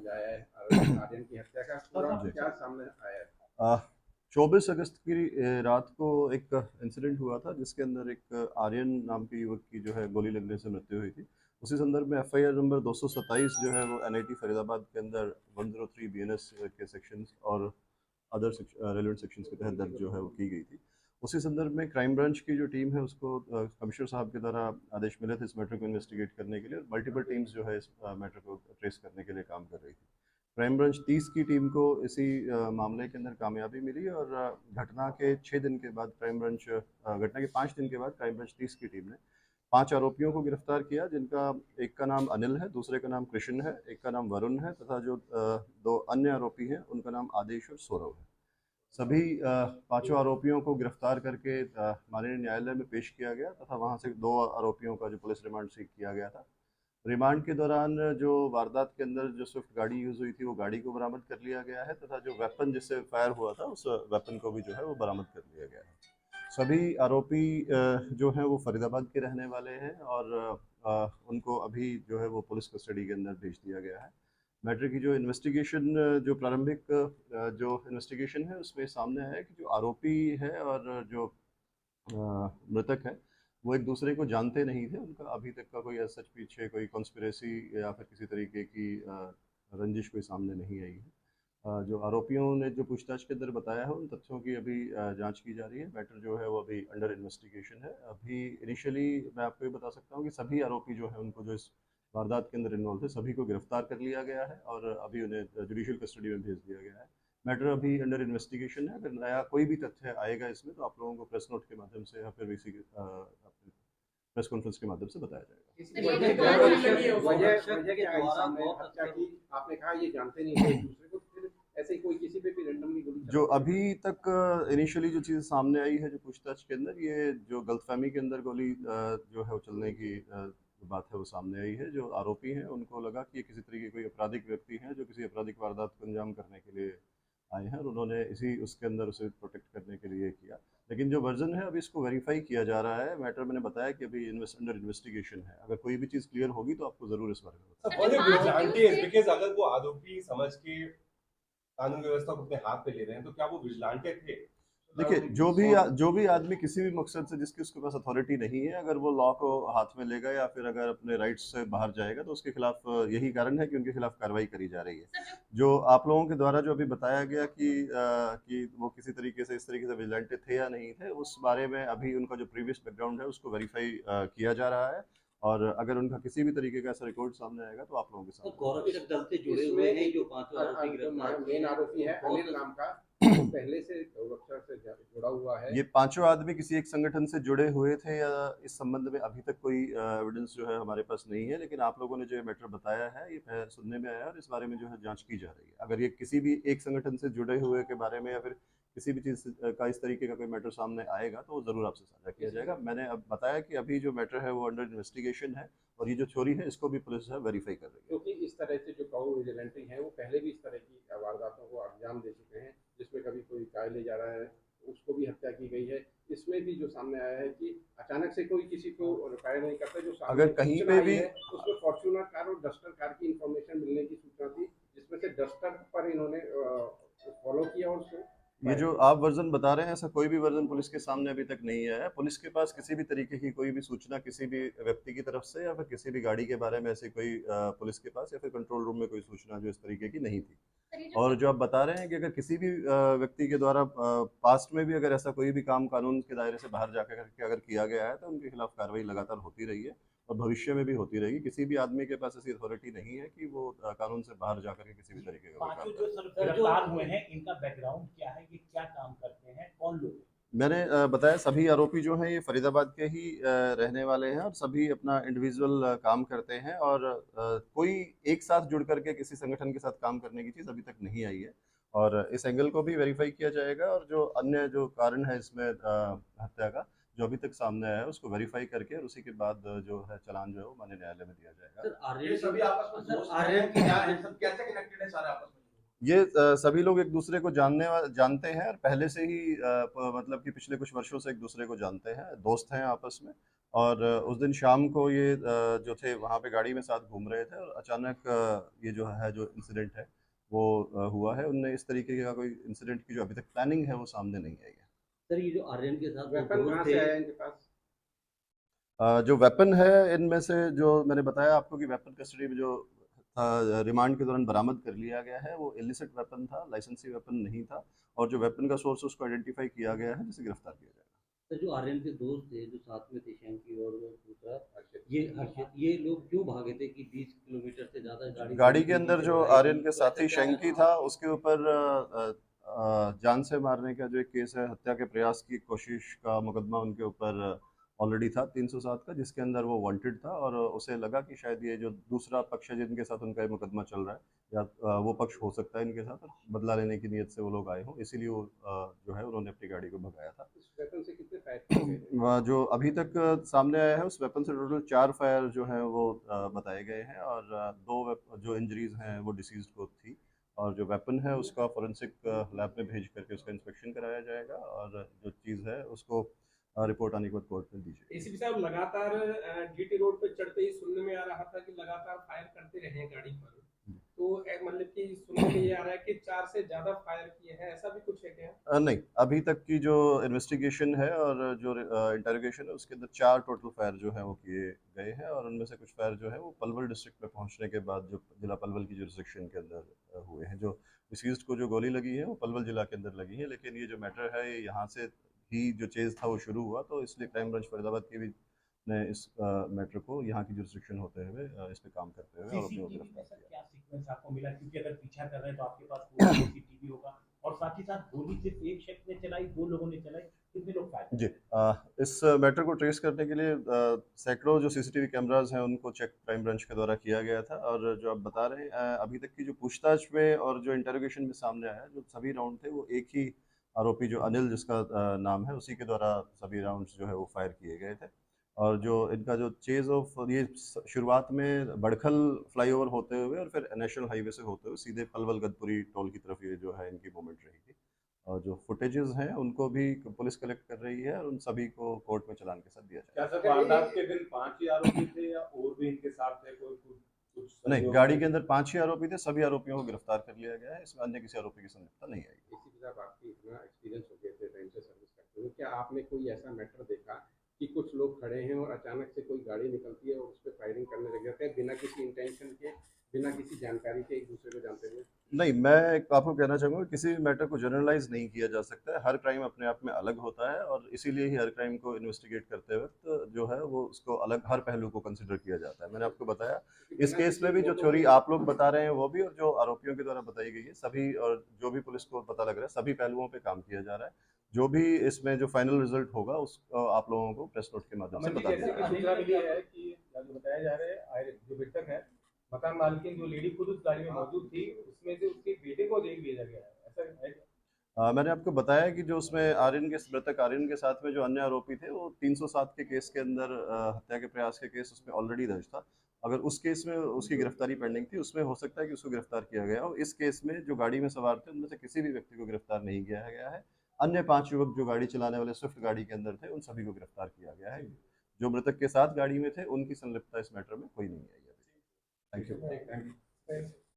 सामने आया है आर्यन की हत्या का पूरा क्या सामने आया है? 24 अगस्त की रात को एक इंसिडेंट हुआ था जिसके अंदर एक आर्यन नाम के युवक की जो है गोली लगने से मृत्यु हुई थी। उसी संदर्भ में एफआईआर नंबर 227 जो है वो एनआईटी फरीदाबाद के अंदर 103 बीएनएस के सेक्शंस और अदर रेलिवेंट सेक्शंस के तहत दर्ज जो है वो की गई थी। उसी संदर्भ में क्राइम ब्रांच की जो टीम है उसको कमिश्नर साहब के द्वारा आदेश मिले थे इस मैटर को इन्वेस्टिगेट करने के लिए, और मल्टीपल टीम्स जो है इस मैटर को ट्रेस करने के लिए काम कर रही थी। क्राइम ब्रांच 30 की टीम को इसी मामले के अंदर कामयाबी मिली, और घटना के 6 दिन के बाद घटना के 5 दिन के बाद क्राइम ब्रांच 30 की टीम ने 5 आरोपियों को गिरफ्तार किया, जिनका एक का नाम अनिल है, दूसरे का नाम कृष्ण है, एक का नाम वरुण है, तथा जो 2 अन्य आरोपी हैं उनका नाम आदेश और सौरभ है। सभी पांचों आरोपियों को गिरफ्तार करके माननीय न्यायालय में पेश किया गया, तथा वहां से 2 आरोपियों का जो पुलिस रिमांड सीख किया गया था। रिमांड के दौरान जो वारदात के अंदर जो स्विफ्ट गाड़ी यूज़ हुई थी वो गाड़ी को बरामद कर लिया गया है, तथा जो वेपन जिससे फायर हुआ था उस वेपन को भी जो है वो बरामद कर लिया गया है। सभी आरोपी जो हैं वो फरीदाबाद के रहने वाले हैं, और उनको अभी जो है वो पुलिस कस्टडी के अंदर भेज दिया गया है। मैटर की जो इन्वेस्टिगेशन जो प्रारंभिक जो इन्वेस्टिगेशन है उसमें सामने आया है कि जो आरोपी है और जो मृतक है वो एक दूसरे को जानते नहीं थे। उनका अभी तक का कोई सच पीछे कोई कॉन्स्पिरेसी या फिर किसी तरीके की रंजिश कोई सामने नहीं आई है। जो आरोपियों ने जो पूछताछ के अंदर बताया है उन तथ्यों की अभी जांच की जा रही है। मैटर जो है वो अभी अंडर इन्वेस्टिगेशन है। अभी इनिशियली मैं आपको ये बता सकता हूँ कि सभी आरोपी जो है उनको जो इस वारदात के अंदर इन्वॉल्व थे सभी को गिरफ्तार कर लिया गया है और अभी उन्हें जुडिशियल कस्टडी में भेज दिया गया है। मैटर अभी अंडर इन्वेस्टिगेशन है। अगर नया कोई भी तथ्य आएगा इसमें तो आप लोगों को प्रेस नोट के माध्यम से या फिर इसी प्रेस कॉन्फ्रेंस के माध्यम से बताया जाएगा। आपने कहा ये जानते नहीं थे एक दूसरे को, फिर ऐसे कोई किसी पे भी रैंडमली गोली जो अभी तक इनिशियली जो चीज़ सामने आई है जो पूछताछ के अंदर, ये जो गलतफहमी के अंदर गोली जो है वो चलने की जो बात है वो सामने आई है। जो आरोपी हैं उनको लगा कि ये किसी तरीके कोई आपराधिक व्यक्ति हैं जो किसी आपराधिक वारदात को अंजाम करने के लिए आए हैं, और उन्होंने इसी उसके अंदर उसे प्रोटेक्ट करने के लिए किया। लेकिन जो वर्जन है अभी इसको वेरीफाई किया जा रहा है। मैटर मैंने बताया कि अभी अंडर इन्वेस्टिगेशन है। अगर कोई भी चीज़ क्लियर होगी तो आपको ज़रूर इस बारे में अगर वो आरोपी समझ के कानून व्यवस्था को अपने हाथ पे ले रहे हैं तो क्या वो विजिलेंटे थे? देखिए, जो भी आदमी किसी भी मकसद से जिसकी उसके पास अथॉरिटी नहीं है, अगर वो लॉ को हाथ में लेगा या फिर अगर अपने राइट्स से बाहर जाएगा तो उसके खिलाफ यही कारण है कि उनके खिलाफ कार्रवाई करी जा रही है। जो आप लोगों के द्वारा जो अभी बताया गया कि वो किसी तरीके से इस तरीके से विजिलेंटे थे या नहीं थे, उस बारे में अभी उनका जो प्रीवियस बैकग्राउंड है उसको वेरीफाई किया जा रहा है, और अगर उनका किसी भी तरीके का ऐसा रिकॉर्ड सामने आएगा तो आप लोगों के साथ। गौरक्षक दल से जुड़े हुए हैं जो 5 आरोपी मेन आरोपी है अनिल नाम का, पहले से गौरक्षक से जुड़ा हुआ है। ये पांचों आदमी किसी एक संगठन से जुड़े हुए थे या इस संबंध में अभी तक कोई एविडेंस जो है हमारे पास नहीं है, लेकिन आप लोगों ने जो मैटर बताया है ये सुनने में आया और इस बारे में जो है जांच की जा रही है। अगर ये किसी भी एक संगठन से जुड़े हुए के बारे में या फिर किसी भी चीज़ का इस तरीके का कोई मैटर सामने आएगा तो वो ज़रूर आपसे साझा किया जाएगा। मैंने अब बताया कि अभी जो मैटर है वो अंडर इन्वेस्टिगेशन है, और ये जो थ्योरी है इसको भी पुलिस है वेरीफाई कर रही है। क्योंकि इस तरह से जो काऊ विजिलेंटे हैं वो पहले भी इस तरह की वारदातों को अंजाम दे चुके हैं, जिसमें कभी कोई गाय ले जा रहा है उसको भी हत्या की गई है। इसमें भी जो सामने आया है कि अचानक से कोई किसी को रिक्वायर नहीं करता। जो अगर कहीं पे भी उसमें फॉर्च्यूनर कार और डस्टर कार की इंफॉर्मेशन मिलने की सूचना थी, जिसमें से डस्टर पर इन्होंने फॉलो किया और उसको ये जो आप वर्जन बता रहे हैं ऐसा कोई भी वर्जन पुलिस के सामने अभी तक नहीं आया है। पुलिस के पास किसी भी तरीके की कोई भी सूचना किसी भी व्यक्ति की तरफ से या फिर किसी भी गाड़ी के बारे में ऐसी कोई पुलिस के पास या फिर कंट्रोल रूम में कोई सूचना जो इस तरीके की नहीं थी। और जो आप बता रहे हैं कि अगर किसी भी व्यक्ति के द्वारा पास्ट में भी अगर ऐसा कोई भी काम कानून के दायरे से बाहर जाकर के अगर किया गया है तो उनके खिलाफ कार्रवाई लगातार होती रही है और भविष्य में भी होती रहेगी। किसी भी आदमी के पास ऐसी अथॉरिटी नहीं है कि वो कानून से बाहर जाकर के किसी भी तरीके का पांचों जो गिरफ्तार हुए हैं इनका बैकग्राउंड क्या है, ये क्या काम करते हैं, कौन लोग? मैंने बताया सभी आरोपी जो हैं ये फरीदाबाद के ही रहने वाले हैं और सभी अपना इंडिविजुअल काम करते हैं, और कोई एक साथ जुड़ करके किसी संगठन के साथ काम करने की चीज़ अभी तक नहीं आई है, और इस एंगल को भी वेरीफाई किया जाएगा। और जो अन्य जो कारण है इसमें हत्या का जो अभी तक सामने आया है उसको वेरीफाई करके और उसी के बाद जो है चालान जो है वो माननीय न्यायालय में दिया जाएगा। ये सभी आपस में दोस्त हैं कि क्या है, सब कैसे कनेक्टेड है सारे आपस में? ये सभी लोग एक दूसरे को जानते हैं और पहले से ही मतलब कि पिछले कुछ वर्षों से एक दूसरे को जानते हैं, दोस्त हैं आपस में, और उस दिन शाम को ये जो थे वहाँ पे गाड़ी में साथ घूम रहे थे और अचानक ये जो इंसिडेंट है वो हुआ है। उनने इस तरीके का कोई इंसिडेंट की जो अभी तक प्लानिंग है वो सामने नहीं आई है। सर ये जो आर्यन के साथ वो वेपन दोस्त कहाँ थे, से आया इनके पास? जो वेपन है इनमें से जो मैंने बताया आपको कि वेपन कस्टडी में जो था रिमांड के दौरान बरामद कर लिया गया है वो इलिसिट वेपन था, लाइसेंसी वेपन नहीं था। और जो वेपन का सोर्स उसको आइडेंटिफाई किया गया है, जिसे गिरफ्तार किया जाएगा। सर जो आर्यन के दोस्त थे जो साथ में थे, शैंकी और वो दूसरा, हर्षित। ये लोग क्यों भागे थे कि 20 किलोमीटर से ज्यादा गाड़ी के तेजी अंदर से जो भगाई आर्यन थी, के तो साथी ऐसा क्या शंकी था? था उसके ऊपर जान से मारने का जो एक केस है, हत्या के प्रयास की कोशिश का मुकदमा उनके ऊपर ऑलरेडी था 307 का, जिसके अंदर वो वांटेड था। और उसे लगा कि शायद ये जो दूसरा पक्ष है जिनके साथ उनका ये मुकदमा चल रहा है या वो पक्ष हो सकता है इनके साथ, और बदला लेने की नीयत से वो लोग आए हों, इसीलिए वो जो है उन्होंने अपनी गाड़ी को भगाया था। इस वेपन से कितने फायर किए गए हैं? जो अभी तक सामने आया है उस वेपन से टोटल 4 फायर जो हैं वो बताए गए हैं। और जो इंजरीज हैं वो डिसीज्ड को थी। और जो वेपन है उसका फोरेंसिक लैब में भेज करके उसका इंस्पेक्शन कराया जाएगा, और जो चीज़ है उसको रिपोर्ट आने के बाद कोर्ट में दी जाएगी। एसीपी साहब लगातार जीटी रोड पे चढ़ते ही सुनने में आ रहा था कि लगातार फायर करते रहे हैं गाड़ी पर, तो मतलब कि सुनने में ये आ रहा है कि 4 से ज्यादा फायर किए हैं, ऐसा भी कुछ है क्या? नहीं, अभी तक की जो इन्वेस्टिगेशन है और जो इंटरोगेशन है उसके अंदर 4 टोटल फायर जो हैं वो किए गए हैं। और उनमें से कुछ फायर जो है वो पलवल डिस्ट्रिक्ट में पहुंचने के बाद जो जिला पलवल की जुरिसडिक्शन के अंदर हुए हैं। जो डिसीज्ड को जो गोली लगी है वो पलवल जिला के अंदर लगी है, लेकिन ये जो मैटर है ये यहाँ से ही जो चेज़ था वो शुरू हुआ, तो इसलिए क्राइम ब्रांच फरीदाबाद की भी ने इस मैटर को यहाँ की जुरिसडिक्शन होते हुए इस पे काम करते हुए और अपने को सीसीटीवी में गिरफ्तार सर किया। क्या सीक्वेंस आपको मिला, क्योंकि अगर पीछा कर रहे हैं तो आपके पास पूरा सीसीटीवी होगा, और साथ ही साथ गोली सिर्फ एक शख्स ने चलाई, 2 लोगों ने चलाई, कितने लोग फायर? जी, इस मैटर को ट्रेस करने के लिए सैकड़ों जो सीसीटीवी कैमरास हैं उनको चेक क्राइम ब्रांच के द्वारा किया गया था। और जो आप बता रहे हैं अभी तक की जो पूछताछ में और जो इंटरोगेशन में सामने आया, जो सभी राउंड थे वो एक ही आरोपी जो अनिल जिसका नाम है उसी के द्वारा सभी राउंड्स जो है वो फायर किए गए थे। और जो इनका जो चेज ऑफ ये शुरुआत में बड़खल फ्लाईओवर होते हुए और फिर नेशनल हाईवे से होते हुए सीधे पलवल गदपुरी टोल की तरफ ये जो है इनकी मूवमेंट रही थी। और जो फुटेजेस हैं उनको भी पुलिस कलेक्ट कर रही है और उन सभी को कोर्ट में चालान के साथ दिया जाएगा। क्या सर वारदात के दिन 5 ही आरोपी थे या और भी इनके साथ थे कोई कुछ नहीं, गाड़ी के अंदर 5 ही आरोपी थे, सभी आरोपियों को गिरफ्तार कर लिया गया है, इसमें अन्य किसी आरोपी की संलिप्तता नहीं आई। एसीपी साहब, आपकी इतना एक्सपीरियंस हो गया थे टाइम से सर्विस करते हुए, क्या आपने कोई ऐसा मैटर देखा कि कुछ लोग खड़े हैं और अचानक से कोई गाड़ी निकलती है और उस पर फायरिंग करने लग जाते हैं बिना किसी इंटेंशन के, बिना किसी जानकारी के, एक दूसरे को जानते हुए? नहीं, मैं आपको कहना चाहूँगा किसी भी मैटर को जनरलाइज नहीं किया जा सकता है। हर क्राइम अपने आप में अलग होता है और इसीलिए ही हर क्राइम को इन्वेस्टिगेट करते वक्त जो है वो उसको अलग हर पहलू को कंसिडर किया जाता है। मैंने आपको बताया इस केस में भी जो थ्योरी आप लोग बता रहे हैं वो भी, और जो आरोपियों के द्वारा बताई गई है सभी, और जो भी पुलिस को पता लग रहा है सभी पहलुओं पे काम किया जा रहा है। जो भी इसमें जो फाइनल रिजल्ट होगा उसको आप लोगों को प्रेस नोट के माध्यम से अमन जी, बता जैसे दिया कि सूचना मिली है कि जो बताया जा रहा है जो मृतक है, मकान मालकिन जो लेडी खुद उस गाड़ी में मौजूद थी, उसमें से उसके बेटे को जेल भेजा गया है, ऐसा है क्या? मैंने आपको बताया कि जो उसमें मृतक आर्यन के साथ में जो अन्य आरोपी थे वो 307 के केस के अंदर हत्या के प्रयास के केस उसमें ऑलरेडी दर्ज था। अगर उस केस में उसकी गिरफ्तारी पेंडिंग थी, उसमें हो सकता है कि उसको गिरफ्तार किया गया हो। इस केस में जो गाड़ी में सवार थे उनमें से किसी भी व्यक्ति को गिरफ्तार नहीं किया गया है। अन्य 5 युवक जो गाड़ी चलाने वाले स्विफ्ट गाड़ी के अंदर थे उन सभी को गिरफ्तार किया गया है। जो मृतक के साथ गाड़ी में थे उनकी संलिप्तता इस मैटर में कोई नहीं आई है। Thank you. Thank you.